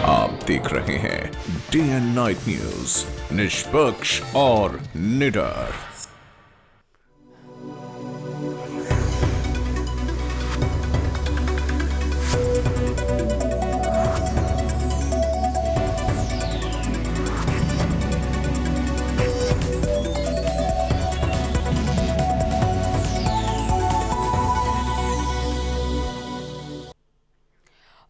आप देख रहे हैं डे एंड नाइट न्यूज, निष्पक्ष और निडर।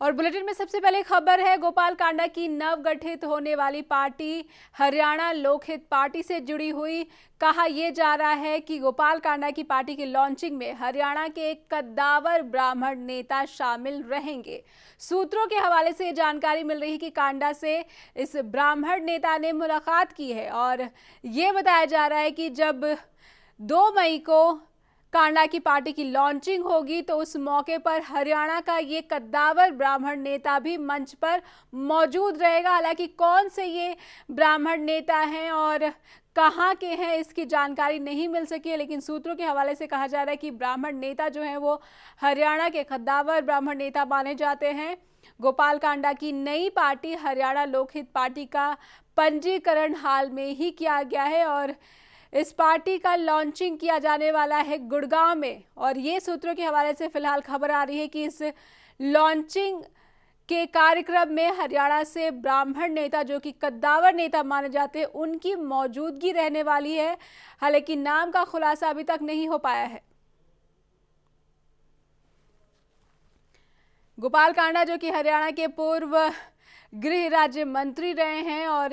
और बुलेटिन में सबसे पहले खबर है गोपाल कांडा की नवगठित होने वाली पार्टी हरियाणा लोकहित पार्टी से जुड़ी हुई। कहा यह जा रहा है कि गोपाल कांडा की पार्टी की लॉन्चिंग में हरियाणा के एक कद्दावर ब्राह्मण नेता शामिल रहेंगे। सूत्रों के हवाले से जानकारी मिल रही है कि कांडा से इस ब्राह्मण नेता ने मुलाकात की है और ये बताया जा रहा है कि जब 2 मई को कांडा की पार्टी की लॉन्चिंग होगी तो उस मौके पर हरियाणा का ये कद्दावर ब्राह्मण नेता भी मंच पर मौजूद रहेगा। हालांकि कौन से ये ब्राह्मण नेता हैं और कहां के हैं इसकी जानकारी नहीं मिल सकी है, लेकिन सूत्रों के हवाले से कहा जा रहा है कि ब्राह्मण नेता जो है वो हरियाणा के कद्दावर ब्राह्मण नेता माने जाते हैं। गोपाल कांडा की नई पार्टी हरियाणा लोकहित पार्टी का पंजीकरण हाल में ही किया गया है और इस पार्टी का लॉन्चिंग किया जाने वाला है गुड़गांव में। और ये सूत्रों के हवाले से फिलहाल खबर आ रही है कि इस लॉन्चिंग के कार्यक्रम में हरियाणा से ब्राह्मण नेता जो कि कद्दावर नेता माने जाते हैं उनकी मौजूदगी रहने वाली है। हालांकि नाम का खुलासा अभी तक नहीं हो पाया है। गोपाल कांडा जो कि हरियाणा के पूर्व गृह राज्य मंत्री रहे हैं और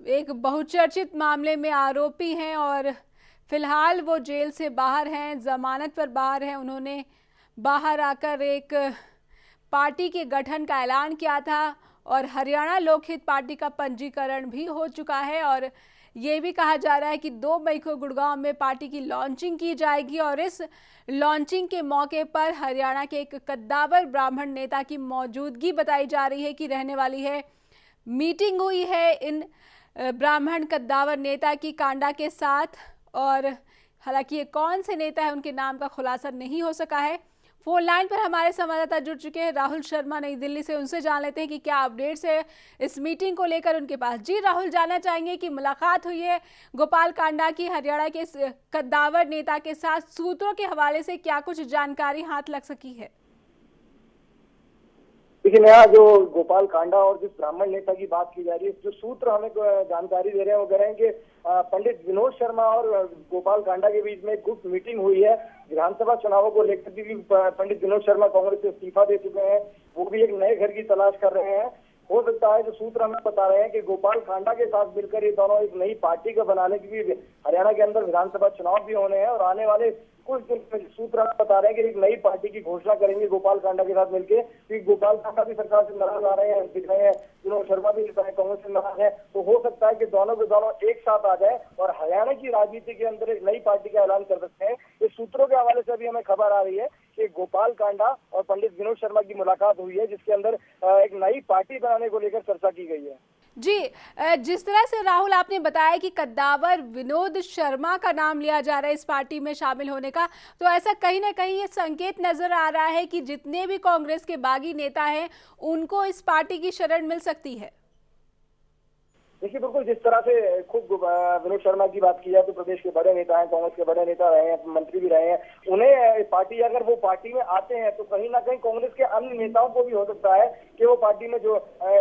एक बहुचर्चित मामले में आरोपी हैं और फिलहाल वो जेल से बाहर हैं, जमानत पर बाहर हैं। उन्होंने बाहर आकर एक पार्टी के गठन का ऐलान किया था और हरियाणा लोकहित पार्टी का पंजीकरण भी हो चुका है और ये भी कहा जा रहा है कि 2 मई को गुड़गांव में पार्टी की लॉन्चिंग की जाएगी और इस लॉन्चिंग के मौके पर हरियाणा के एक कद्दावर ब्राह्मण नेता की मौजूदगी बताई जा रही है कि रहने वाली है। मीटिंग हुई है इन ब्राह्मण कद्दावर नेता की कांडा के साथ और हालांकि ये कौन से नेता है उनके नाम का खुलासा नहीं हो सका है। फोन लाइन पर हमारे संवाददाता जुड़ चुके हैं राहुल शर्मा नई दिल्ली से। उनसे जान लेते हैं कि क्या अपडेट्स है इस मीटिंग को लेकर उनके पास। जी राहुल, जानना चाहेंगे कि मुलाकात हुई है गोपाल कांडा की हरियाणा के कद्दावर नेता के साथ, सूत्रों के हवाले से क्या कुछ जानकारी हाथ लग सकी है? लेकिन यहाँ जो गोपाल कांडा और जिस ब्राह्मण नेता की बात की जा रही है, जो सूत्र हमें जानकारी दे रहे हैं वो कह रहे हैं कि पंडित विनोद शर्मा और गोपाल कांडा के बीच में एक गुप्त मीटिंग हुई है। विधानसभा चुनावों को लेकर भी पंडित विनोद शर्मा कांग्रेस से इस्तीफा दे चुके हैं, वो भी एक नए घर की तलाश कर रहे हैं। हो सकता है जो सूत्र हमें बता रहे हैं कि गोपाल कांडा के साथ मिलकर ये दोनों एक नई पार्टी को बनाने की भी हरियाणा के अंदर विधानसभा चुनाव भी होने हैं और आने वाले कुछ दिन में सूत्र बता रहे हैं कि एक नई पार्टी की घोषणा करेंगे गोपाल कांडा के साथ मिलकर। क्योंकि गोपाल कांडा भी सरकार से नाराज आ रहे हैं, दिख रहे हैं, विनोद शर्मा भी कांग्रेस से नाराज है, तो हो सकता है कि दोनों के दोनों एक साथ आ जाए और हरियाणा की राजनीति के अंदर एक नई पार्टी का ऐलान कर सकते हैं। इस सूत्रों के हवाले से अभी हमें खबर आ रही है कि गोपाल कांडा और पंडित विनोद शर्मा की मुलाकात हुई है, जिसके अंदर एक नई पार्टी बनाने को लेकर चर्चा की गई है। जी, जिस तरह से राहुल आपने बताया कि कद्दावर विनोद शर्मा का नाम लिया जा रहा है इस पार्टी में शामिल होने का, तो ऐसा कहीं ना कहीं ये संकेत नजर आ रहा है कि जितने भी कांग्रेस के बागी नेता हैं उनको इस पार्टी की शरण मिल सकती है। देखिए, बिल्कुल जिस तरह से खुद विनोद शर्मा की बात की जाए तो प्रदेश के बड़े नेता हैं, कांग्रेस के बड़े नेता रहे हैं, मंत्री भी रहे हैं, उन्हें पार्टी अगर वो पार्टी में आते हैं तो कहीं ना कहीं कांग्रेस के अन्य नेताओं को भी हो सकता है कि वो पार्टी में जो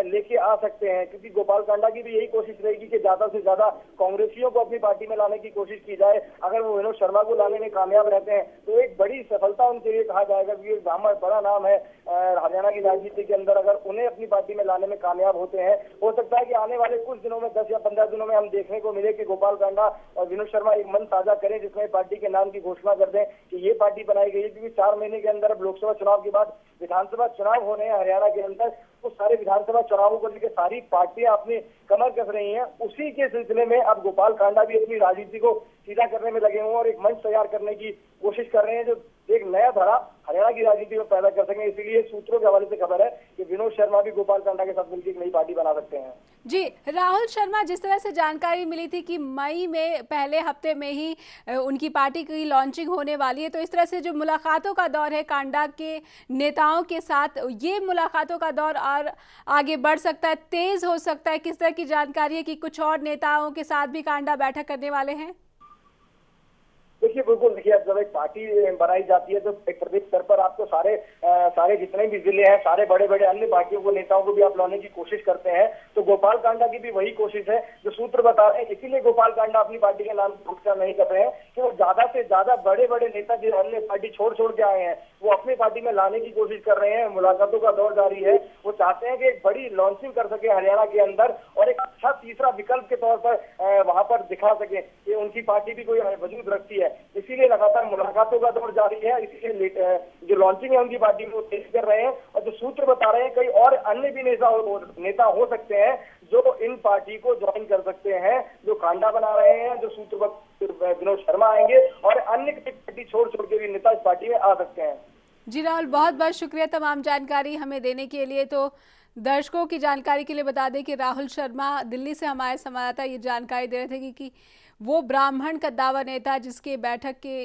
लेके आ सकते हैं। क्योंकि गोपाल कांडा की भी यही कोशिश रहेगी कि ज्यादा से ज्यादा कांग्रेसियों को अपनी पार्टी में लाने की कोशिश की जाए। अगर वो विनोद शर्मा को लाने में कामयाब रहते हैं तो एक बड़ी सफलता उनके लिए कहा जाएगा, क्योंकि ब्राह्मण बड़ा नाम है हरियाणा की राजनीति के अंदर। अगर उन्हें अपनी पार्टी में लाने में कामयाब होते हैं, हो सकता है कि आने वाले कुछ दिनों में 10 या 15 दिनों में हम देखने को मिले कि गोपाल कांडा और विनोद शर्मा एक मन साझा करें जिसमें पार्टी के नाम की घोषणा कर दें कि ये पार्टी बनाई गई है। क्योंकि 4 महीने के अंदर अब लोकसभा चुनाव के बाद विधानसभा चुनाव होने हैं हरियाणा के अंदर, तो सारे विधानसभा चुनावों को लेकर सारी पार्टियां अपनी कमर कस रही हैं। उसी के सिलसिले में अब गोपाल कांडा भी अपनी राजनीति को सीधा करने में लगे हुए और एक मंच तैयार करने की कोशिश कर रहे हैं जो एक नया धारा हरियाणा की राजनीति में पैदा कर सकें। इसीलिए सूत्रों के हवाले से खबर है कि विनोद शर्मा भी गोपाल कांडा के साथ मिलकर एक नई पार्टी बना सकते हैं। जी, राहुल शर्मा, जिस तरह से जानकारी मिली थी कि मई में पहले हफ्ते में ही उनकी पार्टी की लॉन्चिंग होने वाली है, तो इस तरह से जो मुलाकातों का दौर है कांडा के नेताओं के साथ, ये मुलाकातों का दौर और आगे बढ़ सकता है, तेज हो सकता है। किस तरह की जानकारी है कि कुछ और नेताओं के साथ भी कांडा बैठक करने वाले हैं? देखिए बिल्कुल, देखिए अब जब एक पार्टी बनाई जाती है तो एक प्रदेश स्तर पर आपको सारे जितने भी जिले हैं, सारे बड़े बड़े अन्य पार्टियों को, नेताओं को भी आप लाने की कोशिश करते हैं। तो गोपाल कांडा की भी वही कोशिश है जो सूत्र बता रहे हैं। इसीलिए गोपाल कांडा अपनी पार्टी के नाम घोषणा नहीं कर रहे हैं कि वो ज्यादा से ज्यादा बड़े बड़े नेता जो अन्य पार्टी छोड़ के आए हैं वो अपनी पार्टी में लाने की कोशिश कर रहे हैं। मुलाकातों का दौर जारी है। वो चाहते हैं कि एक बड़ी लॉन्चिंग कर सके हरियाणा के अंदर और एक अच्छा तीसरा विकल्प के तौर पर वहां पर दिखा सके कि उनकी पार्टी भी कोई वजूद रखती है। इसीलिए लगातार मुलाकातों का दौर जारी है। इसीलिए जो लॉन्चिंग है उनकी पार्टी में वो तेज कर रहे हैं। और जो सूत्र बता रहे हैं कई और अन्य भी नेता हो सकते हैं जो इन पार्टी को ज्वाइन कर सकते हैं, जो कांडा बना रहे हैं, जो सूत्र विनोद शर्मा आएंगे और अन्य पार्टी छोड़ के भी नेता इस पार्टी में आ सकते हैं। जी राहुल, बहुत बहुत शुक्रिया तमाम जानकारी हमें देने के लिए। तो दर्शकों की जानकारी के लिए बता दें कि राहुल शर्मा दिल्ली से हमारे संवाददाता ये जानकारी दे रहे थे कि वो ब्राह्मण कद्दावर नेता जिसके बैठक के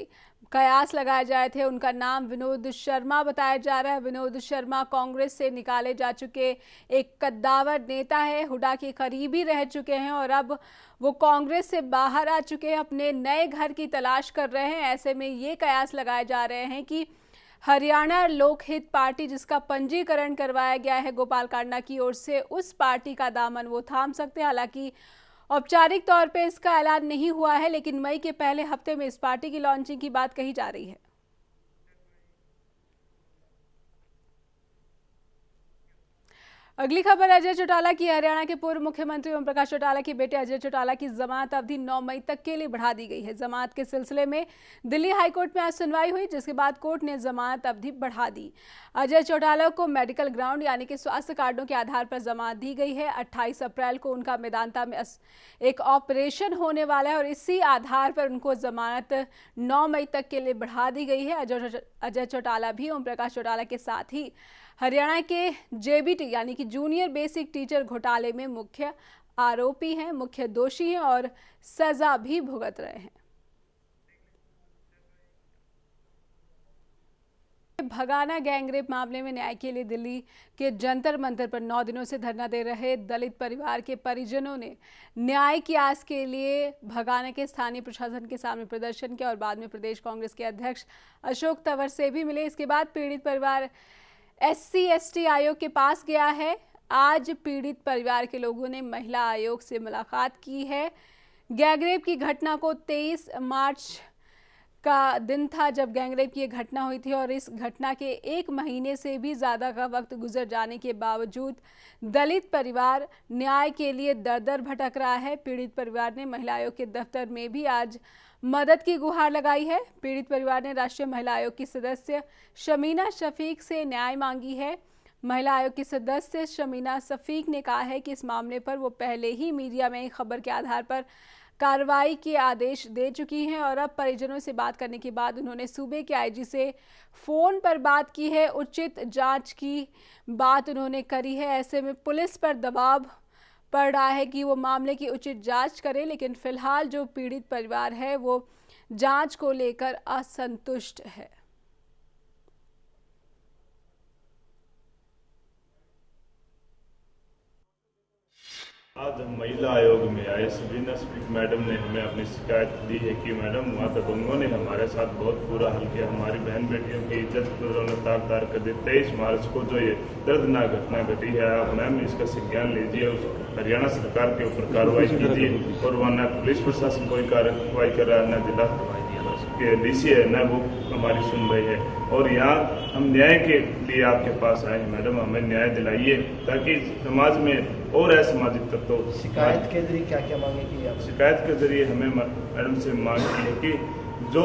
कयास लगाए जाए थे, उनका नाम विनोद शर्मा बताया जा रहा है। विनोद शर्मा कांग्रेस से निकाले जा चुके एक कद्दावर नेता है, हुड्डा के करीबी रह चुके हैं और अब वो कांग्रेस से बाहर आ चुके हैं, अपने नए घर की तलाश कर रहे हैं। ऐसे में ये कयास लगाए जा रहे हैं कि हरियाणा लोकहित पार्टी, जिसका पंजीकरण करवाया गया है गोपाल कांडा की ओर से, उस पार्टी का दामन वो थाम सकते हैं। हालांकि औपचारिक तौर पे इसका ऐलान नहीं हुआ है, लेकिन मई के पहले हफ्ते में इस पार्टी की लॉन्चिंग की बात कही जा रही है। अगली खबर अजय चौटाला की। हरियाणा के पूर्व मुख्यमंत्री ओम प्रकाश चौटाला के बेटे अजय चौटाला की जमानत अवधि 9 मई तक के लिए बढ़ा दी गई है। जमानत के सिलसिले में दिल्ली हाईकोर्ट में आज सुनवाई हुई, जिसके बाद कोर्ट ने जमानत अवधि बढ़ा दी। अजय चौटाला को मेडिकल ग्राउंड यानी कि स्वास्थ्य कार्डों के आधार पर जमानत दी गई है। 28 अप्रैल को उनका मेदांता में एक ऑपरेशन होने वाला है और इसी आधार पर उनको जमानत 9 मई तक के लिए बढ़ा दी गई है। अजय चौटाला भी ओम प्रकाश चौटाला के साथ ही हरियाणा के JBT यानी कि जूनियर बेसिक टीचर घोटाले में मुख्य आरोपी हैं, मुख्य दोषी हैं और सजा भी भुगत रहे हैं। भगाना गैंगरेप मामले में न्याय के लिए दिल्ली के जंतर मंतर पर 9 दिनों से धरना दे रहे दलित परिवार के परिजनों ने न्याय की आस के लिए भगाना के स्थानीय प्रशासन के सामने प्रदर्शन किया और बाद में प्रदेश कांग्रेस के अध्यक्ष अशोक तंवर से भी मिले। इसके बाद पीड़ित परिवार SC/ST आयोग के पास गया है। आज पीड़ित परिवार के लोगों ने महिला आयोग से मुलाकात की है। गैंगरेप की घटना को 23 मार्च का दिन था जब गैंगरेप की घटना हुई थी और इस घटना के 1 महीने से भी ज़्यादा का वक्त गुजर जाने के बावजूद दलित परिवार न्याय के लिए दर-दर भटक रहा है। पीड़ित परिवार ने महिला आयोग के दफ्तर में भी आज मदद की गुहार लगाई है। पीड़ित परिवार ने राष्ट्रीय महिला आयोग की सदस्य शमीना शफीक से न्याय मांगी है। महिला आयोग की सदस्य शमीना शफीक ने कहा है कि इस मामले पर वो पहले ही मीडिया में खबर के आधार पर कार्रवाई के आदेश दे चुकी हैं और अब परिजनों से बात करने के बाद उन्होंने सूबे के IG से फ़ोन पर बात की है। उचित जांच की बात उन्होंने करी है। ऐसे में पुलिस पर दबाव पड़ रहा है कि वो मामले की उचित जांच करे, लेकिन फिलहाल जो पीड़ित परिवार है वो जांच को लेकर असंतुष्ट है। आज हम महिला आयोग में आए। शमीना शफीक मैडम ने हमें अपनी शिकायत दी है कि मैडम वहाँ दबंगों ने हमारे साथ बहुत बुरा हाल किया, हमारी बहन बेटियों की इज्जत को उन्होंने तार कर दी। 23 मार्च को जो ये दर्दनाक घटना घटी है, आप मैम इसका संज्ञान लीजिए, उस हरियाणा सरकार के ऊपर कार्रवाई कीजिए। और वहाँ न पुलिस प्रशासन कोई कार्रवाई कर रहा है, न जिला के DC है, न वो हमारी सुन रही है। और यहाँ हम न्याय के लिए आपके पास आए हैं मैडम, हमें न्याय दिलाइए ताकि समाज में और असामाजिक तत्व। शिकायत के जरिए क्या क्या मांगे की आप? शिकायत के जरिए हमें मैडम से मांग की है कि जो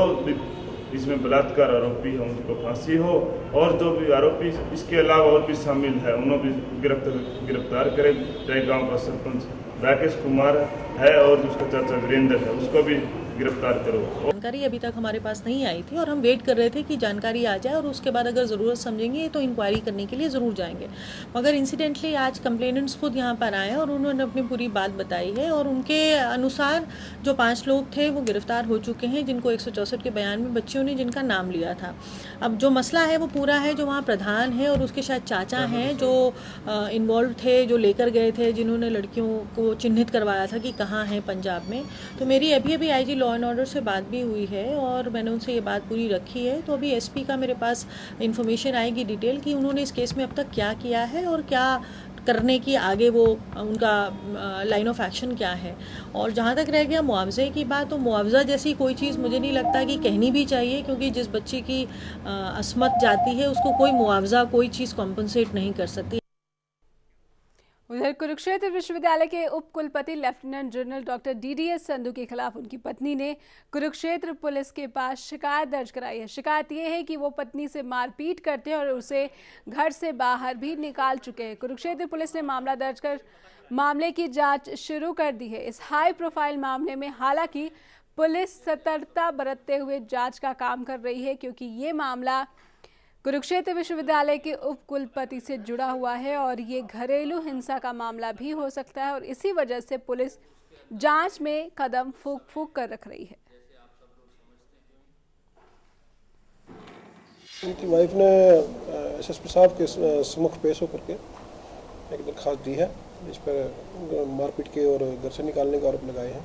इसमें बलात्कार आरोपी है उनको फांसी हो और जो भी आरोपी इसके अलावा और भी शामिल है उन्हें भी गिरफ्तार करें। चाहे गाँव का सरपंच राकेश कुमार है और उसका चाचा वीरेंद्र है, उसको भी गिरफ्तार करो। जानकारी अभी तक हमारे पास नहीं आई थी और हम वेट कर रहे थे कि जानकारी आ जाए और उसके बाद अगर ज़रूरत समझेंगे तो इंक्वायरी करने के लिए ज़रूर जाएंगे। मगर इंसिडेंटली आज कंप्लेनेंट्स खुद यहाँ पर आए और उन्होंने अपनी पूरी बात बताई है और उनके अनुसार जो 5 लोग थे वो गिरफ्तार हो चुके हैं, जिनको 164 के बयान में बच्चियों ने जिनका नाम लिया था। अब जो मसला है वो पूरा है, जो वहाँ प्रधान है और उसके शायद चाचा हैं जो इन्वॉल्व थे, जो लेकर गए थे, जिन्होंने लड़कियों को चिन्हित करवाया था कि कहाँ हैं पंजाब में। तो मेरी अभी आईजी लॉ एंड ऑर्डर से बात भी हुई है और मैंने उनसे ये बात पूरी रखी है। तो अभी एसपी का मेरे पास इन्फॉर्मेशन आएगी डिटेल कि उन्होंने इस केस में अब तक क्या किया है और क्या करने की आगे वो उनका लाइन ऑफ एक्शन क्या है। और जहाँ तक रह गया मुआवजे की बात, तो मुआवजा जैसी कोई चीज़ मुझे नहीं लगता कि कहनी भी चाहिए, क्योंकि जिस बच्चे की अस्मत जाती है उसको कोई मुआवजा, कोई चीज़ कॉम्पनसेट नहीं कर सकती। उधर कुरुक्षेत्र विश्वविद्यालय के उप कुलपति lieutenant general doctor DDS Sandhu के खिलाफ उनकी पत्नी ने कुरुक्षेत्र पुलिस के पास शिकायत दर्ज कराई है। शिकायत ये है कि वो पत्नी से मारपीट करते हैं और उसे घर से बाहर भी निकाल चुके हैं। कुरुक्षेत्र पुलिस ने मामला दर्ज कर मामले की जांच शुरू कर दी है। इस हाई प्रोफाइल मामले में हालांकि पुलिस सतर्कता बरतते हुए जाँच का काम कर रही है, क्योंकि ये मामला कुरुक्षेत्र विश्वविद्यालय के उप कुलपति से जुड़ा हुआ है और ये घरेलू हिंसा का मामला भी हो सकता है और इसी वजह से पुलिस जांच में कदम फूंक कर रख रही है। उनकी वाइफ ने एसएसपी साहब के सम्मुख पेश होकर के एक दरखास्त दी है, जिस पर मारपीट के और घर से निकालने का आरोप लगाए हैं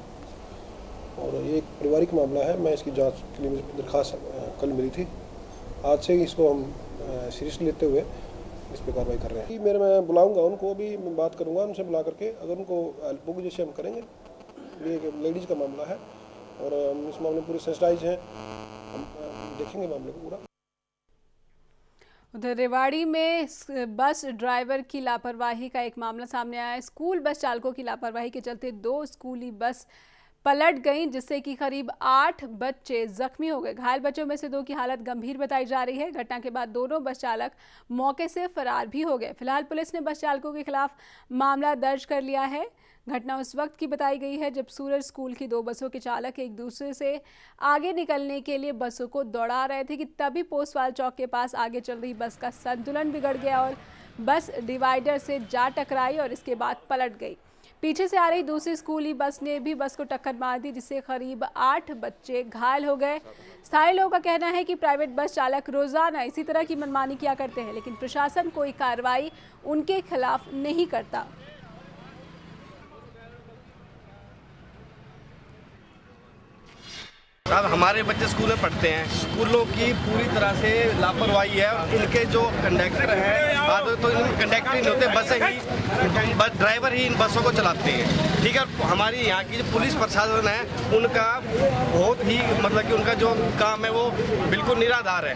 और ये एक पारिवारिक मामला है। मैं इसकी जांच के लिए मुझे दरखास्त कल मिली थी। आज से इसको हम सीरियसली लेते हुए इस पर कार्रवाई कर रहे हैं। मैं बुलाऊंगा उनको, भी मैं बात करूंगा उनसे बुला करके, अगर उनको हेल्प होगी जैसे हम करेंगे। ये एक लेडीज़ का मामला है और हम इस मामले में पूरे सेंसिटाइज हैं, हम देखेंगे मामले को पूरा। उधर रेवाड़ी में बस ड्राइवर की लापरवाही का एक मामला सामने आया है। स्कूल बस चालकों की लापरवाही के चलते 2 स्कूली बस पलट गई, जिससे कि करीब 8 बच्चे जख्मी हो गए। घायल बच्चों में से 2 की हालत गंभीर बताई जा रही है। घटना के बाद दोनों बस चालक मौके से फरार भी हो गए। फिलहाल पुलिस ने बस चालकों के खिलाफ मामला दर्ज कर लिया है। घटना उस वक्त की बताई गई है जब सूरज स्कूल की 2 बसों के चालक एक दूसरे से आगे निकलने के लिए बसों को दौड़ा रहे थे कि तभी पोस्टवाल चौक के पास आगे चल रही बस का संतुलन बिगड़ गया और बस डिवाइडर से जा टकराई और इसके बाद पलट गई। पीछे से आ रही दूसरी स्कूली बस ने भी बस को टक्कर मार दी, जिससे करीब 8 बच्चे घायल हो गए। स्थानीय लोगों का कहना है कि प्राइवेट बस चालक रोजाना इसी तरह की मनमानी किया करते हैं, लेकिन प्रशासन कोई कार्रवाई उनके खिलाफ नहीं करता। साहब, हमारे बच्चे स्कूल में पढ़ते हैं, स्कूलों की पूरी तरह से लापरवाही है। इनके जो कंडक्टर हैं, आदत तो इन कंडक्टर ही नहीं होते, बस ड्राइवर ही इन बसों को चलाते हैं। ठीक है, हमारी यहाँ की जो पुलिस प्रशासन है उनका बहुत ही मतलब कि उनका जो काम है वो बिल्कुल निराधार है।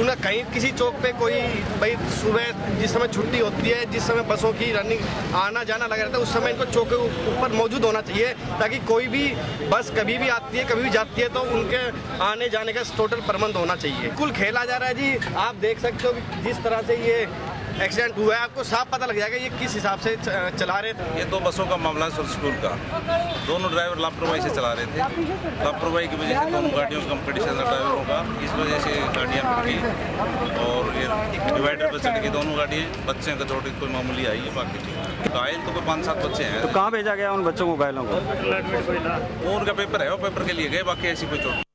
उन्हें कहीं किसी चौक पे कोई भाई सुबह जिस समय छुट्टी होती है, जिस समय बसों की रनिंग आना जाना लगा रहता है, उस समय इनको चौक के ऊपर मौजूद होना चाहिए, ताकि कोई भी बस कभी भी आती है कभी भी जाती है तो उनके आने जाने का टोटल प्रबंध होना चाहिए। कुल खेला जा रहा है जी, आप देख सकते हो कि जिस तरह से ये एक्सीडेंट हुआ है, आपको साफ पता लग जाएगा ये किस हिसाब से चला रहे थे। ये 2 बसों का मामला है स्कूल का। दोनों ड्राइवर लापरवाही से चला रहे थे। लापरवाही की वजह से दोनों गाड़ियों का कंपटीशन था ड्राइवरों का, इस वजह से गाड़ियाँ पिट गई और ये डिवाइडर पर चढ़ गई दोनों गाड़ी। बच्चे का चोट कोई मामूली आई है, बाकी ठीक है। घायल तो कोई 5-7 बच्चे हैं। तो कहाँ भेजा गया उन बच्चों को, घायलों को? वो उनका पेपर है, वो पेपर के लिए गए, बाकी ऐसी कोई चोट।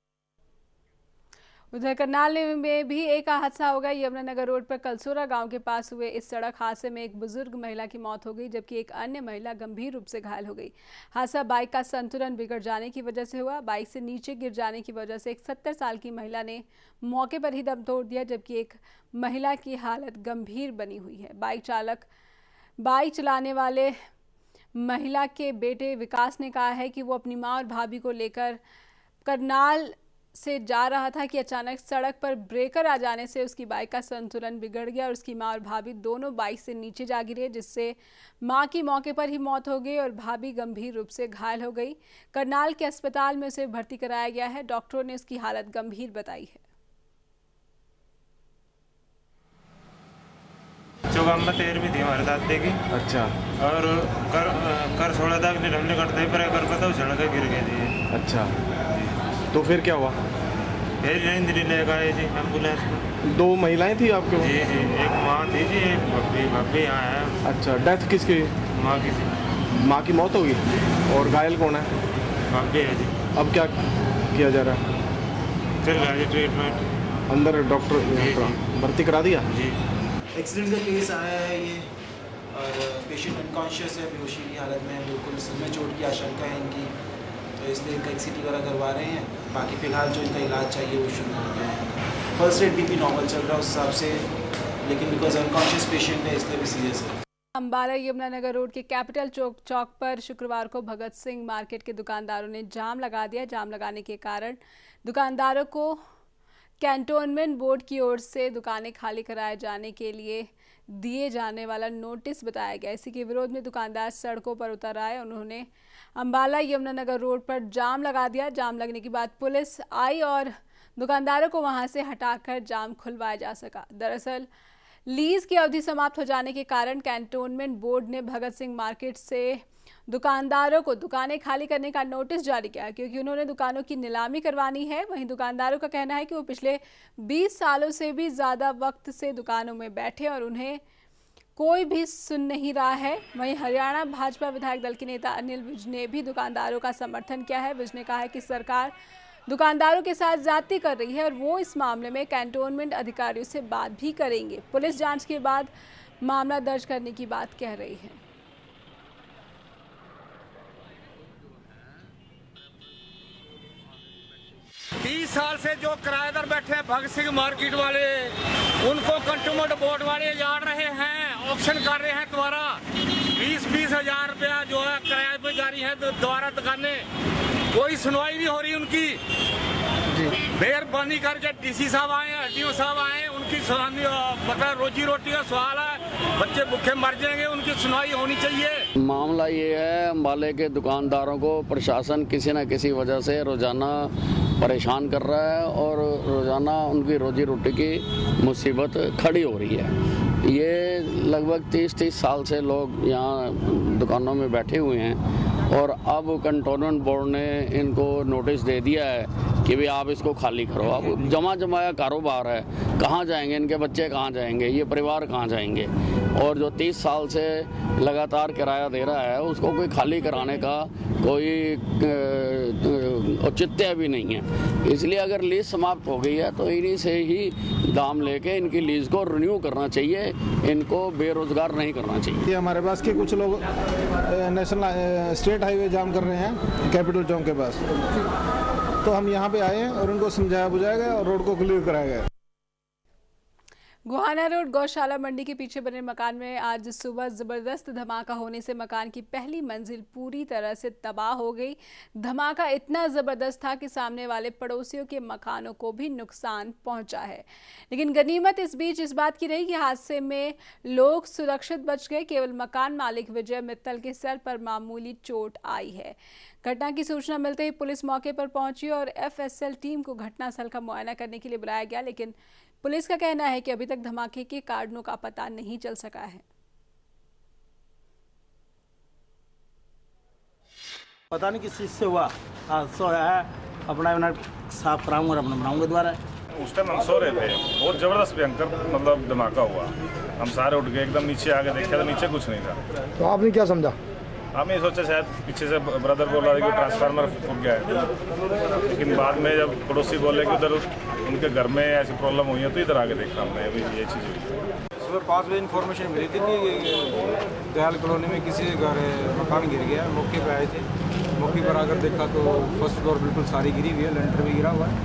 उधर करनाल में भी एक हादसा हो गया। यमुनानगर रोड पर कलसोरा गांव के पास हुए इस सड़क हादसे में एक बुजुर्ग महिला की मौत हो गई, जबकि एक अन्य महिला गंभीर रूप से घायल हो गई। हादसा बाइक का संतुलन बिगड़ जाने की वजह से हुआ। बाइक से नीचे गिर जाने की वजह से एक 70 साल की महिला ने मौके पर ही दम तोड़ दिया, जबकि एक महिला की हालत गंभीर बनी हुई है। बाइक चलाने वाले महिला के बेटे विकास ने कहा है कि वो अपनी मां और भाभी को लेकर करनाल से जा रहा था कि अचानक सड़क पर ब्रेकर आ जाने से उसकी बाइक का संतुलन बिगड़ गया और उसकी मां और भाभी दोनों बाइक से नीचे जा गिरे, जिससे मां की मौके पर ही मौत हो गई और भाभी गंभीर रूप से घायल हो गई। करनाल के अस्पताल में उसे भर्ती कराया गया है। डॉक्टरों ने उसकी हालत गंभीर बताई है। चौगाम में 13वीं थी हमारे दाद देगी। अच्छा। और कर छोड़ा था, हमने करते ही ब्रेकर पर तो सड़क गिर गई थी। अच्छा। तो फिर क्या हुआ? फिर इंद्री ले गए जी एम्बुलेंस में। 2 महिलाएं थी आपके वहाँ? जी जी, एक माँ थी जी, एक बब्बी यहाँ है। अच्छा, डेथ किसकी? माँ की थी। माँ की मौत होगी। और घायल कौन है? बब्बी है जी। अब क्या किया जा रहा है? चल रहा है जी ट्रीटमेंट। अंदर डॉक्टर भर्ती करा दिया? जी। एक्सीडेंट का केस आया है ये, और पेशेंट अनकॉन्शियस है, बेहोशी की हालत में है, बिल्कुल सिर में चोट की आशंका है इनकी, तो इसलिए इनका एक्सीटी वगैरह करवा रहे हैं। बाकी फ़िलहाल जो इनका इलाज चाहिए वो शुरू हो गया है। फर्स्ट रेट बीपी नॉर्मल चल रहा है उस हिसाब से, लेकिन बिकॉज अनकॉन्शियस पेशेंट है इसलिए भी सीरियस है। अंबाला यमुनानगर रोड के कैपिटल चौक पर शुक्रवार को भगत सिंह मार्केट के दुकानदारों ने जाम लगा दिया। जाम लगाने के कारण दुकानदारों को कैंटोनमेंट बोर्ड की ओर से दुकानें खाली कराए जाने के लिए दिए जाने वाला नोटिस बताया गया। इसी के विरोध में दुकानदार सड़कों पर उतर आए। उन्होंने अंबाला यमुनानगर रोड पर जाम लगा दिया। जाम लगने के बाद पुलिस आई और दुकानदारों को वहां से हटाकर जाम खुलवाया जा सका। दरअसल लीज की अवधि समाप्त हो जाने के कारण कैंटोनमेंट बोर्ड ने भगत सिंह मार्केट से दुकानदारों को दुकानें खाली करने का नोटिस जारी किया, क्योंकि उन्होंने दुकानों की नीलामी करवानी है। वहीं दुकानदारों का कहना है कि वो पिछले 20 सालों से भी ज़्यादा वक्त से दुकानों में बैठे और उन्हें कोई भी सुन नहीं रहा है। वहीं हरियाणा भाजपा विधायक दल के नेता अनिल विज ने भी दुकानदारों का समर्थन किया है। विज ने कहा है कि सरकार दुकानदारों के साथ ज्यादती कर रही है और वो इस मामले में कैंटोनमेंट अधिकारियों से बात भी करेंगे। पुलिस जांच के बाद मामला दर्ज करने की बात कह रही है। तीस साल से जो किराएदार बैठे हैं भगत सिंह मार्केट वाले, उनको कंज्यूमर बोर्ड वाले जान रहे हैं, ऑप्शन कर रहे हैं दोबारा 20-20 हजार रुपया जो है किराए पे जारी है दोबारा दुकानें, कोई सुनवाई नहीं हो रही उनकी। मेहरबानी करके डीसी साहब आए, आरटीओ साहब आए, उनकी मतलब रोजी रोटी का सवाल है, बच्चे भूखे मर जाएंगे, उनकी सुनवाई होनी चाहिए। मामला ये है, अम्बाले के दुकानदारों को प्रशासन किसी न किसी वजह से रोजाना परेशान कर रहा है और रोजाना उनकी रोजी रोटी की मुसीबत खड़ी हो रही है। ये लगभग 30 साल से लोग यहाँ दुकानों में बैठे हुए हैं और अब कंटोनमेंट बोर्ड ने इनको नोटिस दे दिया है कि भाई आप इसको खाली करो। अब जमा जमाया कारोबार है, कहाँ जाएंगे इनके बच्चे, कहाँ जाएंगे ये परिवार, कहाँ जाएंगे? और जो 30 साल से लगातार किराया दे रहा है उसको कोई खाली कराने का कोई औचित्य भी नहीं है। इसलिए अगर लीज समाप्त हो गई है तो इन्हीं से ही दाम लेके इनकी लीज को रिन्यू करना चाहिए, इनको बेरोजगार नहीं करना चाहिए। हमारे पास के कुछ लोग नेशनल स्टेट हाईवे जाम कर रहे हैं कैपिटल चौक के पास, तो हम यहाँ पे आए हैं और उनको समझाया बुझाया गया और रोड को क्लियर कराया गया। गोहाना रोड गौशाला मंडी के पीछे बने मकान में आज सुबह जबरदस्त धमाका होने से मकान की पहली मंजिल पूरी तरह से तबाह हो गई। धमाका इतना जबरदस्त था कि सामने वाले पड़ोसियों के मकानों को भी नुकसान पहुंचा है, लेकिन गनीमत इस बीच इस बात की रही कि हादसे में लोग सुरक्षित बच गए। केवल मकान मालिक विजय मित्तल के सर पर मामूली चोट आई है। घटना की सूचना मिलते ही पुलिस मौके पर पहुंची और एफएसएल टीम को घटनास्थल का मुआयना करने के लिए बुलाया गया, लेकिन पुलिस का कहना है कि अभी तक धमाके के कारणों का पता नहीं चल सका है। पता नहीं किस चीज़ से हुआ हादसा है, अपना साफ कराऊंगा और अपना बनाऊंगा दोबारा। उस टाइम हम सो रहे थे, बहुत जबरदस्त भयंकर मतलब धमाका हुआ। हम सारे उठ गए, एकदम नीचे आके देखा तो नीचे कुछ नहीं था। तो आपने क्या समझा? हमने सोचा शायद पीछे से ब्रदर बोल रहा था कि ट्रांसफार्मर फूट गया है, लेकिन बाद में जब पड़ोसी बोले कि उधर उनके घर में ऐसी प्रॉब्लम हुई है तो इधर आके देखा हमने अभी ये चीज़ हुई। सुबह 5 बजे इन्फॉर्मेशन मिली थी कि दयाल कॉलोनी में किसी घर मकान गिर गया। मौके पर आए थे, मौके पर आकर देखा तो फर्स्ट फ्लोर बिल्कुल सारी गिरी हुई है, लेंटर भी गिरा हुआ है।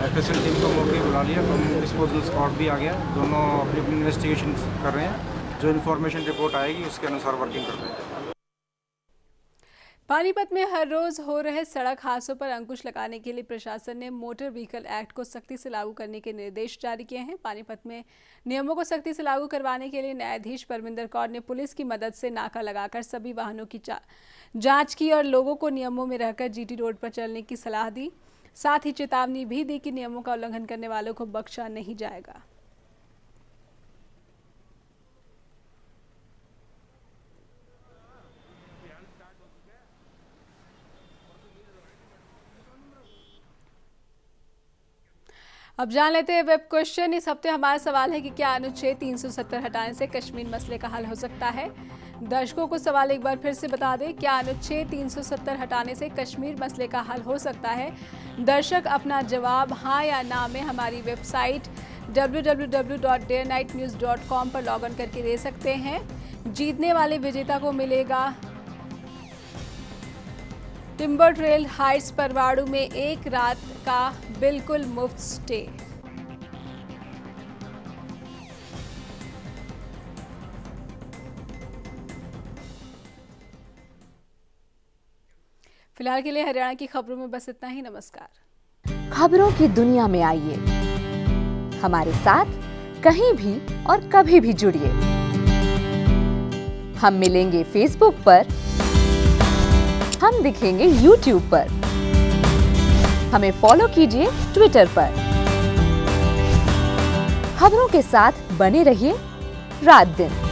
एफएसएल टीम को मौके बुला लिया, डिस्पोजल स्क्वाड भी आ गया, दोनों अपनी अपनी इन्वेस्टिगेशन कर रहे हैं। जो इन्फॉर्मेशन रिपोर्ट आएगी उसके अनुसार वर्किंग कर रहे हैं। पानीपत में हर रोज हो रहे सड़क हादसों पर अंकुश लगाने के लिए प्रशासन ने मोटर व्हीकल एक्ट को सख्ती से लागू करने के निर्देश जारी किए हैं। पानीपत में नियमों को सख्ती से लागू करवाने के लिए न्यायाधीश परमिंदर कौर ने पुलिस की मदद से नाका लगाकर सभी वाहनों की जांच की और लोगों को नियमों में रहकर जीटी रोड पर चलने की सलाह दी। साथ ही चेतावनी भी दी कि नियमों का उल्लंघन करने वालों को बख्शा नहीं जाएगा। अब जान लेते हैं वेब क्वेश्चन। इस हफ्ते हमारा सवाल है कि क्या अनुच्छेद 370 हटाने से कश्मीर मसले का हल हो सकता है। दर्शकों को सवाल एक बार फिर से बता दें, क्या अनुच्छेद 370 हटाने से कश्मीर मसले का हल हो सकता है। दर्शक अपना जवाब हाँ या ना में हमारी वेबसाइट www.daynightnews.com पर लॉग इन करके दे सकते हैं। जीतने वाले विजेता को मिलेगा टिम्बर ट्रेल हाइट्स परवाड़ू में 1 रात का बिल्कुल मुफ्त स्टे। फिलहाल के लिए हरियाणा की खबरों में बस इतना ही। नमस्कार। खबरों की दुनिया में आइए, हमारे साथ कहीं भी और कभी भी जुड़िए। हम मिलेंगे फेसबुक पर, हम दिखेंगे यूट्यूब पर, हमें फॉलो कीजिए ट्विटर पर। खबरों के साथ बने रहिए रात दिन।